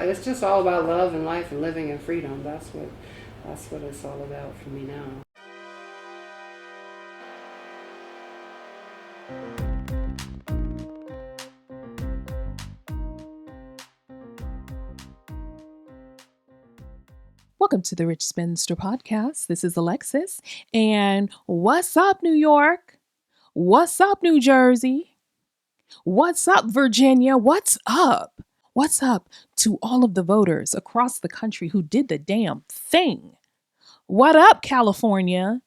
It's just all about love and life and living in freedom. That's what it's all about for me now. Welcome to the Rich Spinster Podcast. This is Alexis. And what's up, New York? What's up, New Jersey? What's up, Virginia? What's up? What's up to all of the voters across the country who did the damn thing? What up, California?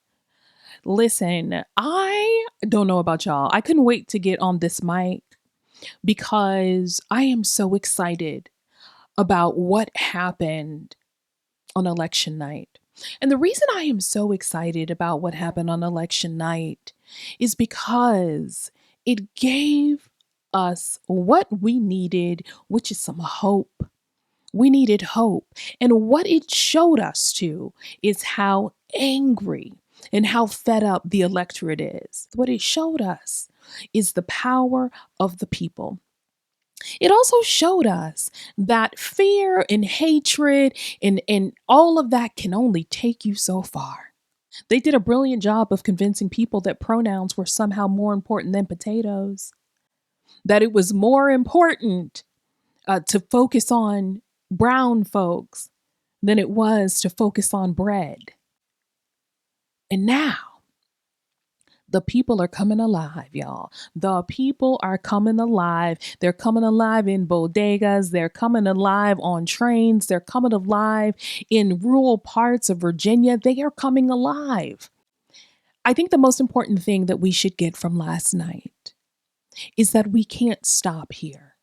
Listen, I don't know about y'all. I couldn't wait to get on this mic because I am so excited about what happened on election night. And the reason I am so excited about what happened on election night is because it gave us what we needed, which is some hope. We needed hope. And what it showed us too is how angry and how fed up the electorate is. What it showed us is the power of the people. It also showed us that fear and hatred and all of that can only take you so far. They did a brilliant job of convincing people that pronouns were somehow more important than potatoes, that it was more important to focus on brown folks than it was to focus on bread. And now, the people are coming alive, y'all. The people are coming alive. They're coming alive in bodegas. They're coming alive on trains. They're coming alive in rural parts of Virginia. They are coming alive. I think the most important thing that we should get from last night is that we can't stop here.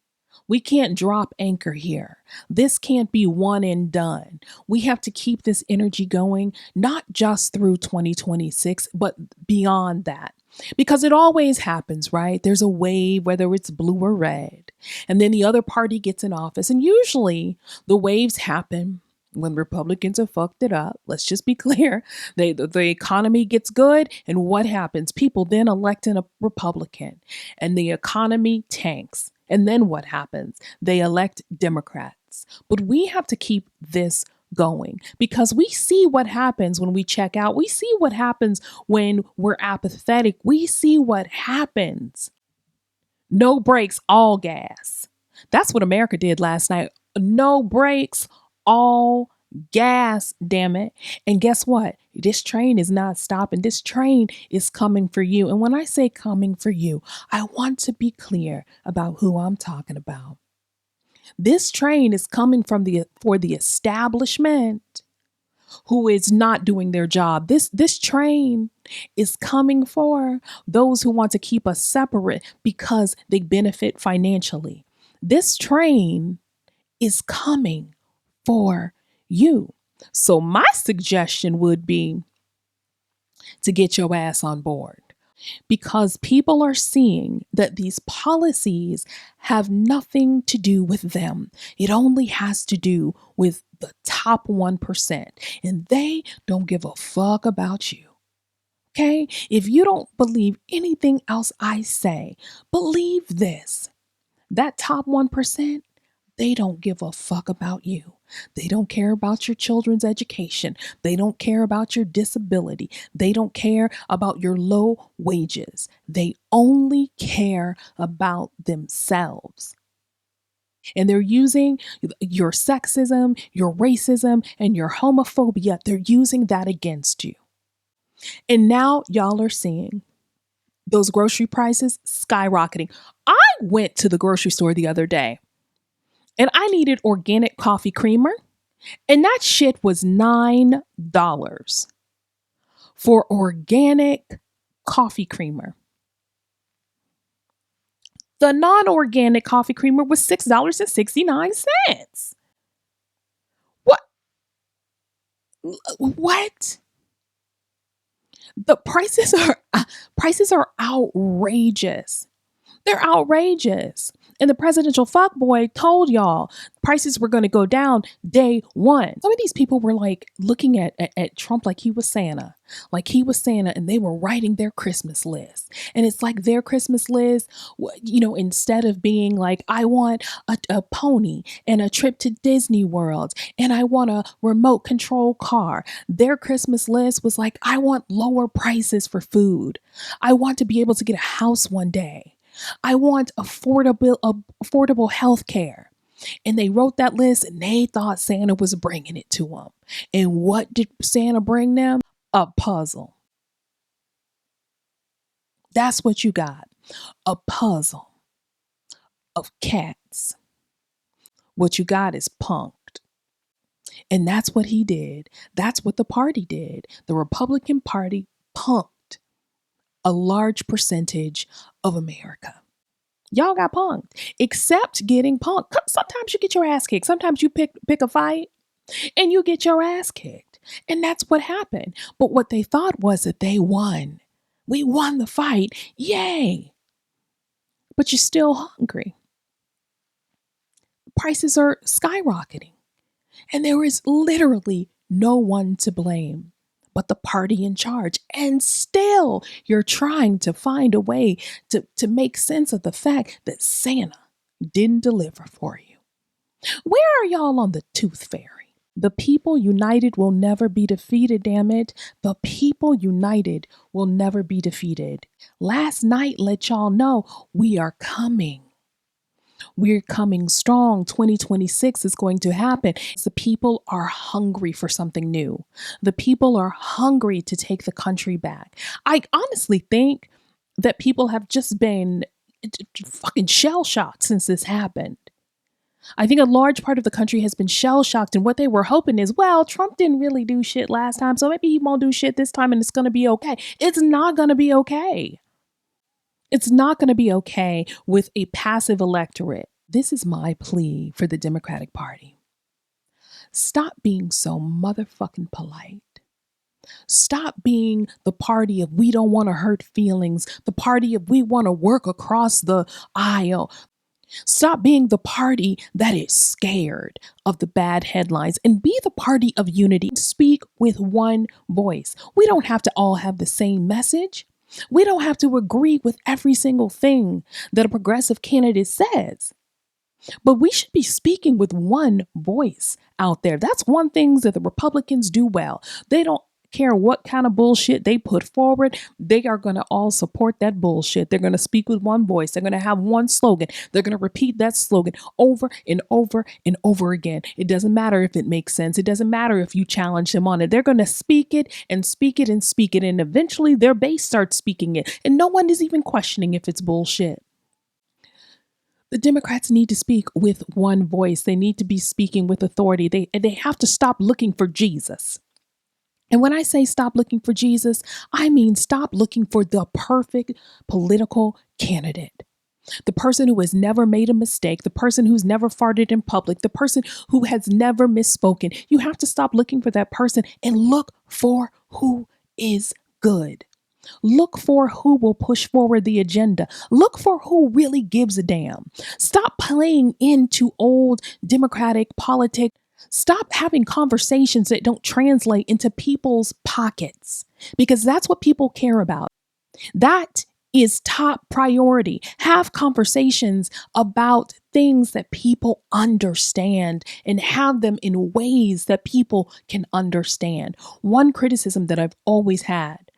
We can't drop anchor here. This can't be one and done. We have to keep this energy going, not just through 2026, but beyond that. Because it always happens, right? There's a wave, whether it's blue or red, and then the other party gets in office. And usually the waves happen when Republicans have fucked it up. Let's just be clear. The economy gets good, and what happens? People then elect a Republican, and the economy tanks. And then what happens? They elect Democrats. But we have to keep this going because we see what happens when we check out. We see what happens when we're apathetic. We see what happens. No brakes, all gas. That's what America did last night. No brakes, all gas, damn it. And guess what? This train is not stopping. This train is coming for you. And when I say coming for you, I want to be clear about who I'm talking about. This train is coming for the establishment who is not doing their job. This train is coming for those who want to keep us separate because they benefit financially. This train is coming for you. So my suggestion would be to get your ass on board because people are seeing that these policies have nothing to do with them. It only has to do with the top 1%, and they don't give a fuck about you. Okay? If you don't believe anything else I say, believe this. That top 1%, they don't give a fuck about you. They don't care about your children's education. They don't care about your disability. They don't care about your low wages. They only care about themselves. And they're using your sexism, your racism, and your homophobia. They're using that against you. And now y'all are seeing those grocery prices skyrocketing. I went to the grocery store the other day and I needed organic coffee creamer, and that shit was $9 for organic coffee creamer. The non-organic coffee creamer was $6.69. What? What? The prices are outrageous. They're outrageous. And the presidential fuckboy told y'all prices were going to go down day one. Some of these people were like looking at Trump like he was Santa. Like he was Santa, and they were writing their Christmas list. And it's like their Christmas list, instead of being like, I want a pony and a trip to Disney World, and I want a remote control car. Their Christmas list was like, I want lower prices for food. I want to be able to get a house one day. I want affordable health care. And they wrote that list and they thought Santa was bringing it to them. And what did Santa bring them? A puzzle. That's what you got. A puzzle of cats. What you got is punked. And that's what he did. That's what the party did. The Republican Party punked a large percentage of America. Y'all got punked, except getting punked. Sometimes you get your ass kicked. Sometimes you pick a fight and you get your ass kicked. And that's what happened. But what they thought was that they won. We won the fight. Yay. But you're still hungry. Prices are skyrocketing. And there is literally no one to blame but the party in charge. And still, you're trying to find a way to make sense of the fact that Santa didn't deliver for you. Where are y'all on the tooth fairy? The people united will never be defeated, damn it. The people united will never be defeated. Last night let y'all know we are coming. We're coming strong. 2026 is going to happen. The people are hungry for something new. The people are hungry to take the country back. I honestly think that people have just been fucking shell-shocked since this happened. I think a large part of the country has been shell-shocked, and what they were hoping is, well, Trump didn't really do shit last time, so maybe he won't do shit this time and it's going to be okay. It's not going to be okay. It's not going to be okay with a passive electorate. This is my plea for the Democratic Party. Stop being so motherfucking polite. Stop being the party of we don't want to hurt feelings, the party of we want to work across the aisle. Stop being the party that is scared of the bad headlines and be the party of unity. Speak with one voice. We don't have to all have the same message. We don't have to agree with every single thing that a progressive candidate says. But we should be speaking with one voice out there. That's one thing that the Republicans do well. They don't care what kind of bullshit they put forward. They are going to all support that bullshit. They're going to speak with one voice. They're going to have one slogan. They're going to repeat that slogan over and over and over again. It doesn't matter if it makes sense. It doesn't matter if you challenge them on it. They're going to speak it and speak it and speak it. And eventually their base starts speaking it. And no one is even questioning if it's bullshit. The Democrats need to speak with one voice. They need to be speaking with authority. They have to stop looking for Jesus. And when I say stop looking for Jesus, I mean stop looking for the perfect political candidate. The person who has never made a mistake, the person who's never farted in public, the person who has never misspoken. You have to stop looking for that person and look for who is good. Look for who will push forward the agenda. Look for who really gives a damn. Stop playing into old Democratic politics. Stop having conversations that don't translate into people's pockets, because that's what people care about. That is top priority. Have conversations about things that people understand and have them in ways that people can understand. One criticism that I've always had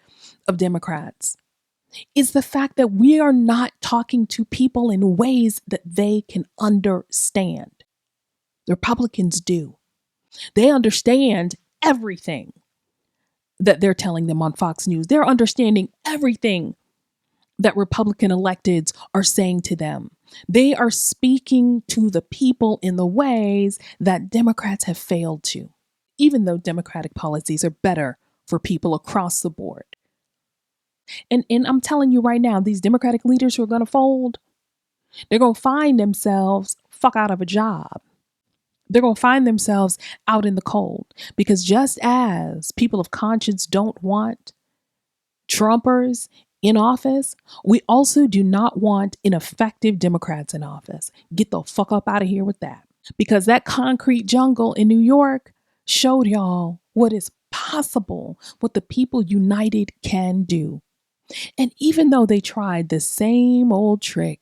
of Democrats is the fact that we are not talking to people in ways that they can understand. The Republicans do. They understand everything that they're telling them on Fox News. They're understanding everything that Republican electeds are saying to them. They are speaking to the people in the ways that Democrats have failed to, even though Democratic policies are better for people across the board. And I'm telling you right now, these Democratic leaders who are going to fold, they're going to find themselves fuck out of a job. They're going to find themselves out in the cold, because just as people of conscience don't want Trumpers in office, we also do not want ineffective Democrats in office. Get the fuck up out of here with that. Because that concrete jungle in New York showed y'all what is possible, what the people united can do. And even though they tried the same old trick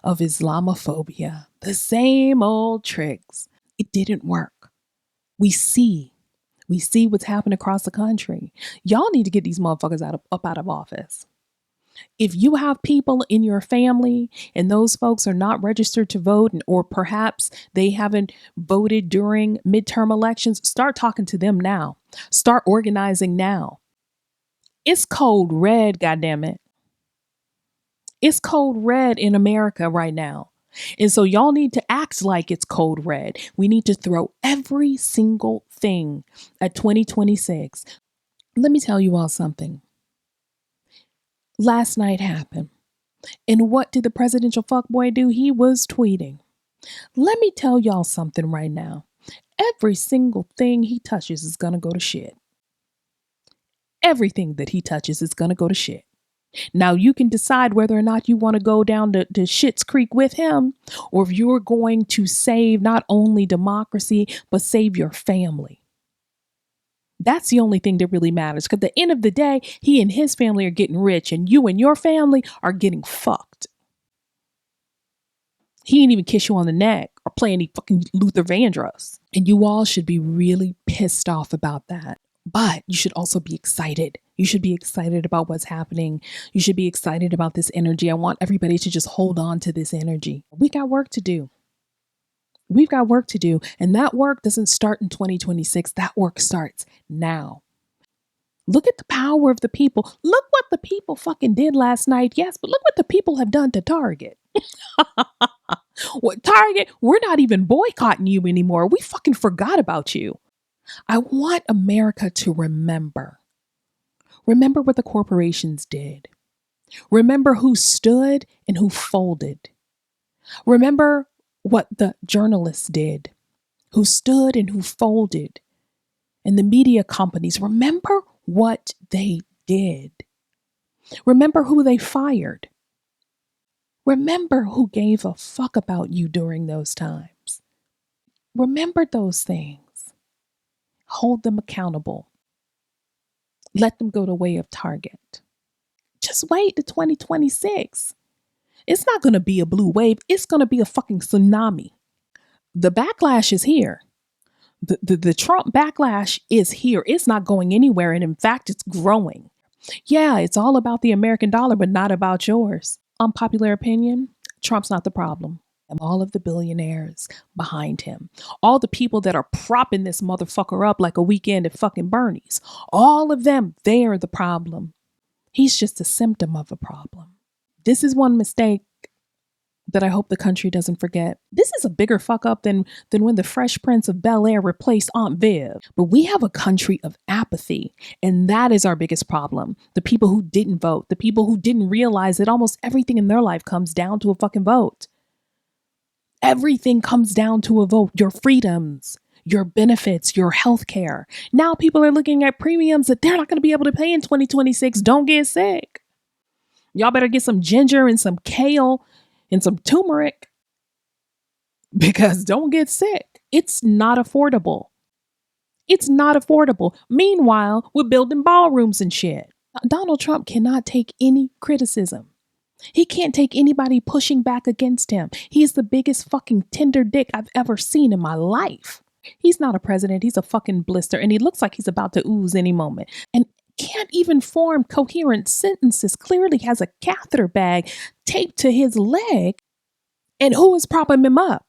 of Islamophobia, the same old tricks, it didn't work. We see what's happened across the country. Y'all need to get these motherfuckers up out of office. If you have people in your family and those folks are not registered to vote, or perhaps they haven't voted during midterm elections, start talking to them now. Start organizing now. It's code red, goddammit. It's code red in America right now. And so y'all need to act like it's code red. We need to throw every single thing at 2026. Let me tell you all something. Last night happened. And what did the presidential fuckboy do? He was tweeting. Let me tell y'all something right now. Every single thing he touches is going to go to shit. Everything that he touches is going to go to shit. Now, you can decide whether or not you want to go down to Schitt's Creek with him, or if you're going to save not only democracy, but save your family. That's the only thing that really matters. Because at the end of the day, he and his family are getting rich, and you and your family are getting fucked. He didn't even kiss you on the neck or play any fucking Luther Vandross. And you all should be really pissed off about that. But you should also be excited. You should be excited about what's happening. You should be excited about this energy. I want everybody to just hold on to this energy. We got work to do. We've got work to do. And that work doesn't start in 2026. That work starts now. Look at the power of the people. Look what the people fucking did last night. Yes, but look what the people have done to Target. What, Target, we're not even boycotting you anymore. We fucking forgot about you. I want America to remember. Remember what the corporations did. Remember who stood and who folded. Remember what the journalists did, who stood and who folded. And the media companies, remember what they did. Remember who they fired. Remember who gave a fuck about you during those times. Remember those things. Hold them accountable. Let them go the way of Target. Just wait to 2026. It's not going to be a blue wave. It's going to be a fucking tsunami. The backlash is here. The Trump backlash is here. It's not going anywhere. And in fact, it's growing. Yeah, it's all about the American dollar, but not about yours. Unpopular opinion, Trump's not the problem. And all of the billionaires behind him, all the people that are propping this motherfucker up like a weekend at fucking Bernie's, all of them, they are the problem. He's just a symptom of a problem. This is one mistake that I hope the country doesn't forget. This is a bigger fuck up than when the Fresh Prince of Bel-Air replaced Aunt Viv. But we have a country of apathy, and that is our biggest problem. The people who didn't vote, the people who didn't realize that almost everything in their life comes down to a fucking vote. Everything comes down to a vote. Your freedoms, your benefits, your health care. Now people are looking at premiums that they're not going to be able to pay in 2026. Don't get sick. Y'all better get some ginger and some kale and some turmeric, because don't get sick. It's not affordable. It's not affordable. Meanwhile, we're building ballrooms and shit. Donald Trump cannot take any criticism. He can't take anybody pushing back against him. He's the biggest fucking tender dick I've ever seen in my life. He's not a president. He's a fucking blister, and he looks like he's about to ooze any moment. And can't even form coherent sentences. Clearly has a catheter bag taped to his leg. And who is propping him up?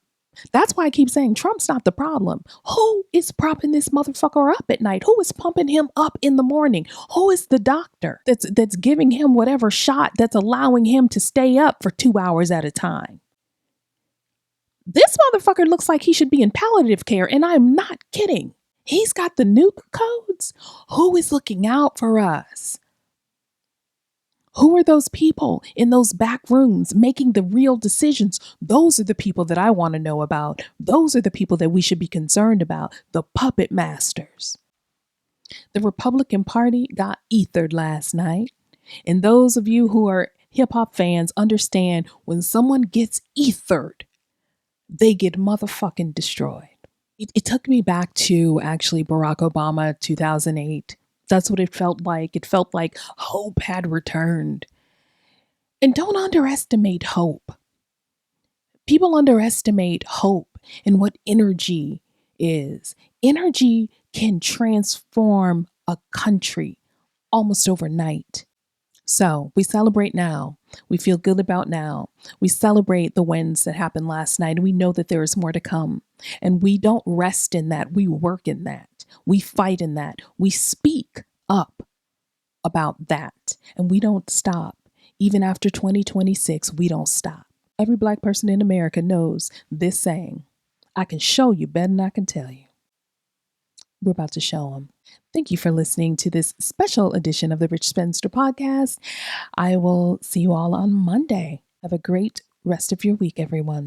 That's why I keep saying Trump's not the problem. Who is propping this motherfucker up at night? Who is pumping him up in the morning? Who is the doctor that's giving him whatever shot that's allowing him to stay up for 2 hours at a time? This motherfucker looks like he should be in palliative care, and I'm not kidding. He's got the nuke codes. Who is looking out for us? Who are those people in those back rooms making the real decisions? Those are the people that I want to know about. Those are the people that we should be concerned about. The puppet masters. The Republican Party got ethered last night. And those of you who are hip hop fans understand when someone gets ethered, they get motherfucking destroyed. It took me back to actually Barack Obama 2008. That's what it felt like. It felt like hope had returned. And don't underestimate hope. People underestimate hope and what energy is. Energy can transform a country almost overnight. So we celebrate now. We feel good about now. We celebrate the wins that happened last night. And we know that there is more to come. And we don't rest in that. We work in that. We fight in that. We speak up about that. And we don't stop. Even after 2026, we don't stop. Every Black person in America knows this saying: I can show you better than I can tell you. We're about to show them. Thank you for listening to this special edition of the Rich Spinster podcast. I will see you all on Monday. Have a great rest of your week, everyone.